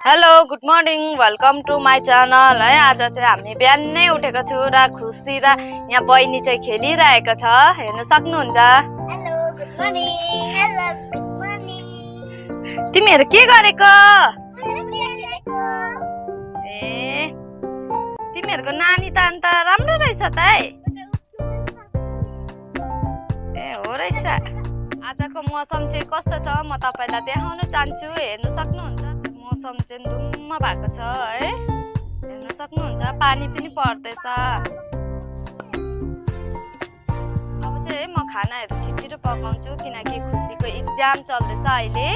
Hello good morning welcome to my channel है। आज चाहिँ हामी बिहानै उठेको छु र खुसी र यहाँ बहिनी चाहिँ खेलिरहेको छ, हेर्न सक्नुहुन्छ। Hello good morning. Hello good morning. तिमीहरू के गरेको? ए तिमीहरूको नानी त अन्त राम्रो रहेछ त है। ए हो रहेछ। आजको मौसम चाहिँ कस्तो छ म तपाईलाई देखाउन चाहन्छु, हेर्न सक्नुहुन्छ। मौसम चाहिँ धुम्म भएको छ है, हेर्न सक्नुहुन्छ। पानी पनि पर्दैछ। अब चाहिँ म खानाहरू छिटो पकाउँछु किनकि खुसीको इक्जाम चल्दैछ अहिले,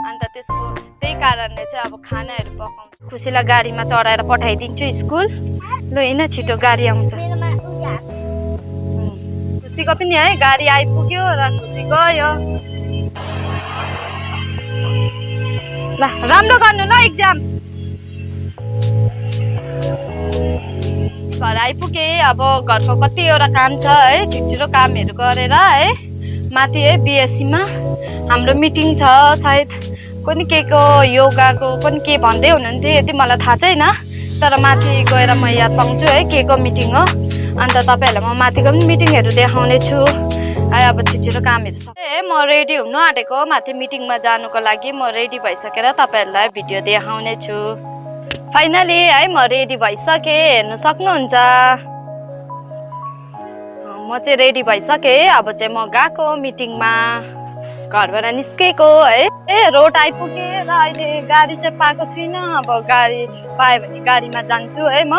अन्त त्यही कारणले चाहिँ अब खानाहरू पकाउँछु। खुसीलाई गाडीमा चढाएर पठाइदिन्छु स्कुल। ल हिँड छिटो, गाडी आउँछ। खुसीको पनि है गाडी आइपुग्यो र खुसी गयो। ल राम्रो गर्नु ल इक्जाम। घर आइपुगे। अब घरको कतिवटा काम छ है, छिटो कामहरू गरेर है माथि है बिएससीमा हाम्रो मिटिङ छ। सायद कुनै के को योगाको पनि के भन्दै हुनुहुन्थ्यो, यदि मलाई थाहा छैन। तर माथि गएर म याद पाउँछु है के को मिटिङ हो। अन्त तपाईँहरूलाई म माथिको पनि मिटिङहरू देखाउने छु है। अब छिटो कामहरू छ। म रेडी हुनु आँटेको माथि मिटिङमा जानुको लागि। म रेडी भइसकेर तपाईँहरूलाई भिडियो देखाउने छु। फाइनली है म रेडी भइसकेँ, हेर्नु सक्नुहुन्छ। म चाहिँ रेडी भइसकेँ। अब चाहिँ म गएको मिटिङमा, घरबाट निस्केको है। रोड आइपुगेँ र अहिले गाडी चाहिँ पाएको छुइनँ। अब गाडी पाएँ भने गाडीमा जान्छु है म।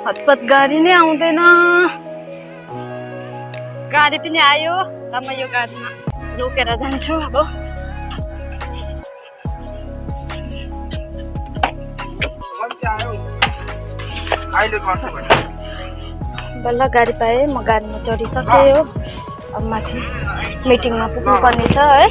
हतपत गाडी नै आउँदैन। गाडी पनि आयो र म यो गाडीमा रोकेर जान्छु। अब बल्ल गाडी पाएँ, म गाडीमा चढिसकेँ हो। अब माथि मिटिङमा पुग्नु पर्ने छ है।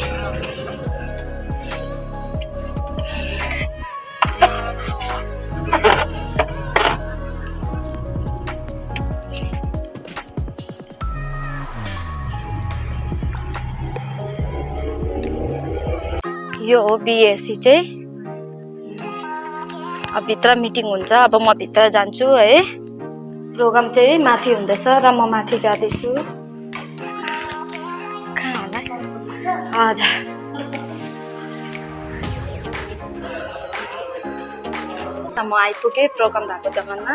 यो हो बिएससी चाहिँ। अब भित्र मिटिङ हुन्छ। अब म भित्र जान्छु है। प्रोग्राम चाहिँ माथि हुँदैछ र म माथि जाँदैछु। कहाँ होला? हजुर म आइपुगेँ प्रोग्राम भएको जग्गामा।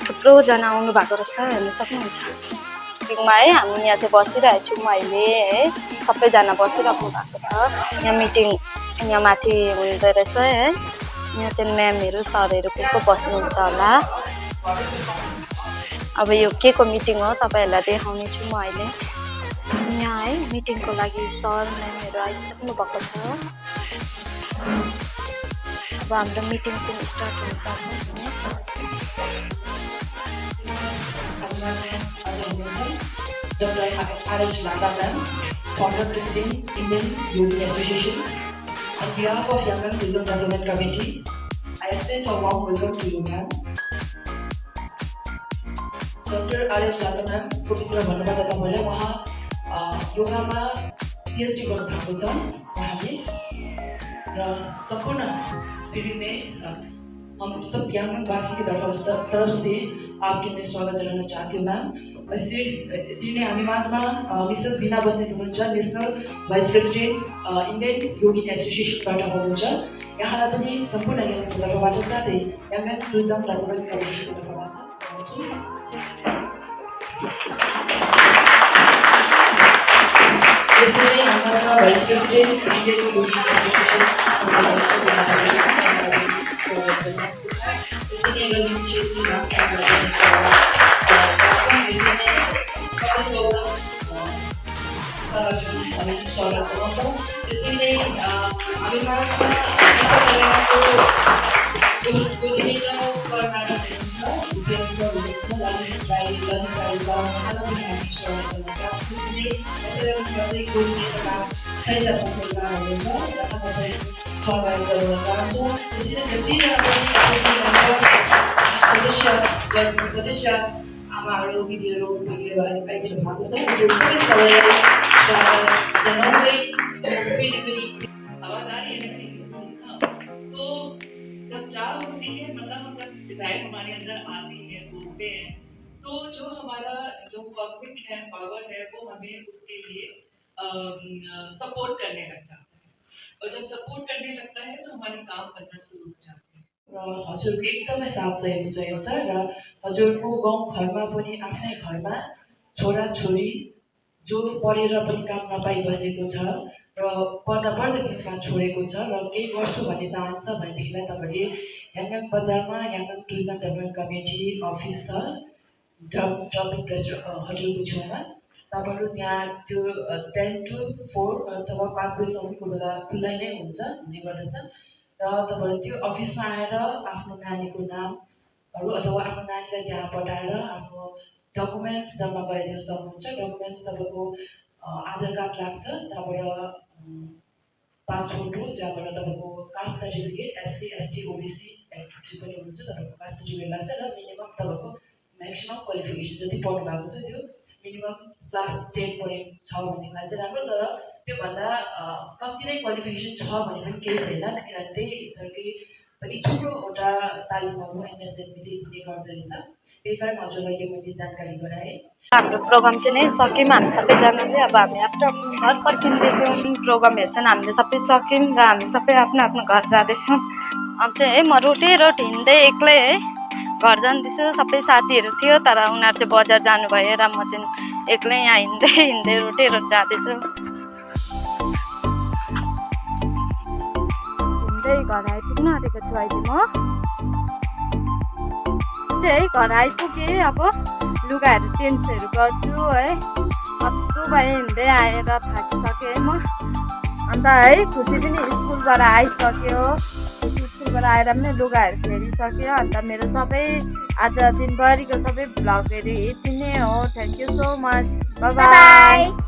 थुप्रोजना आउनु भएको रहेछ, हेर्नु सक्नुहुन्छ। मिटिङमा है हामी यहाँ चाहिँ बसिरहेको छौँ अहिले है। सबैजना बसिराख्नु भएको छ। यहाँ मिटिङ यहाँ माथि हुँदो रहेछ है। यहाँ चाहिँ म्यामहरू सरहरू को बस्नुहुन्छ होला। अब यो के को मिटिङ हो तपाईँहरूलाई देखाउने छु म अहिले। यहाँ है मिटिङको लागि सर म्यामहरू आइसक्नु भएको छ। अब हाम्रो मिटिङ चाहिँ स्टार्ट हुन्छ। Dr. R.H. Lata ma'am, Founder President, Indian Yoga Association. On behalf of Young and Wisdom Development Committee, I extend a warm welcome to you, ma'am. Dr. R.H. Lata ma'am, को भित्र भन्नुभयो तपाईले उहाँ योगामा PhD गर्नुभएको छ उहाँले र सम्पूर्ण पीढ़ी में हम सब ज्ञानवासी की तरफ से आपके मैं स्वागत जनाउन चाहन्छु मैम। यसरी नै हामी माझमा मिसेस बिना बस्नेत हुनुहुन्छ, नेसनल भाइस प्रेसिडेन्ट इन्डियन योगी एसोसिएसनबाट हुनुहुन्छ। यहाँलाई पनि सम्पूर्ण यहाँको तर्फबाट साथै यङ एन्ड टुरिज्म डेभलपमेन्ट कमिटीको तर्फबाट यसरी नै हाम्रो भाइस प्रेसिडेन्ट इन्डियन योगी एसोसिएसन सदस्य आमाहरू दिदीहरू भगिनीहरू आइदिनु भएको छ। यो सबै सबैलाई स्वागत जनाउँदै नजर आती है, सोचते हैं, तो जो हमारा जो कॉस्मिक है, पावर है, वो हमें उसके लिए सपोर्ट करने लगता है। और जब सपोर्ट करने लगता है तो हमारे काम करना शुरू हो जाते हैं। र हजुरको एकदमै साथ चाहिएको छ र हजुरको गाउँ घरमा पनि आफ्नै घरमा छोराछोरी जो पढेर पनि काम नपाइबसेको छ र पढ्दा पढ्दै बिचमा छोडेको छ र केही गर्छु भन्ने चाहन्छ भनेदेखिलाई तपाईँले याङगाङ बजारमा Yangang tourism development committee office छ, डब्लिङ होटलको छेउमा। तपाईँहरू त्यहाँ त्यो 10 to 4 अथवा 5 बजीसम्मको बेला खुल्लै नै हुने गर्दछ र तपाईँहरू त्यो अफिसमा आएर आफ्नो नानीको नामहरू अथवा आफ्नो नानीलाई त्यहाँ पठाएर आफ्नो डकुमेन्ट्स जम्मा गराइदिन सक्नुहुन्छ। डकुमेन्ट्स तपाईँको आधार कार्ड लाग्छ, त्यहाँबाट पासपोर्ट हो, त्यहाँबाट तपाईँको caste certificate, SC ST OBC active पनि हुन्छ, तपाईँको कास्ट सर्टिफिकेट लाग्छ र मिनिमम तपाईँको म्याक्सिमम क्वालिफिकेसन जति पढ्नु भएको छ त्यो मिनिमम क्लास 10 पढेको छ भनेदेखिलाई चाहिँ राम्रो। तर त्योभन्दा कम्ती नै क्वालिफिकेसन छ भने पनि केही छैन, किनभने त्यही स्तरकै पनि थुप्रोवटा तालिमहरू MSMले दिने गर्दो रहेछ। त्यही कारण हजुरलाई यो मैले जानकारी गराएँ। हाम्रो प्रोग्राम चाहिँ नै सक्यौँ हामी सबैजनाले। अब हामी आफ्नो घर फर्किँदैछौँ। प्रोग्राम हेर्छन् हामीले सबै सक्यौँ र हामी सबै आफ्नो आफ्नो घर जाँदैछौँ। अब चाहिँ है म रोटी हिँड्दै एक्लै है घर जाँदैछु। सबै साथीहरू थियो तर उनीहरू चाहिँ बजार जानुभयो र म चाहिँ एक्लै यहाँ हिँड्दै रोटी जाँदैछु। हिँड्दै घर आइपुग्नु आँटेको छु अहिले म चाहिँ घर आइपुगेँ। अब लुगाहरू चेन्जहरू गर्छु है, हत्तु भयो हिँड्दै आएर थाकिसकेँ है म। अन्त है खुसी पनि स्कुलबाट आइसक्यो, खुसी स्कुलबाट आएर पनि लुगाहरू फेरिसक्यो। अन्त मेरो सबै आज दिनभरिको सबै भ्लगहरू यति नै हो। Thank you so much, by by.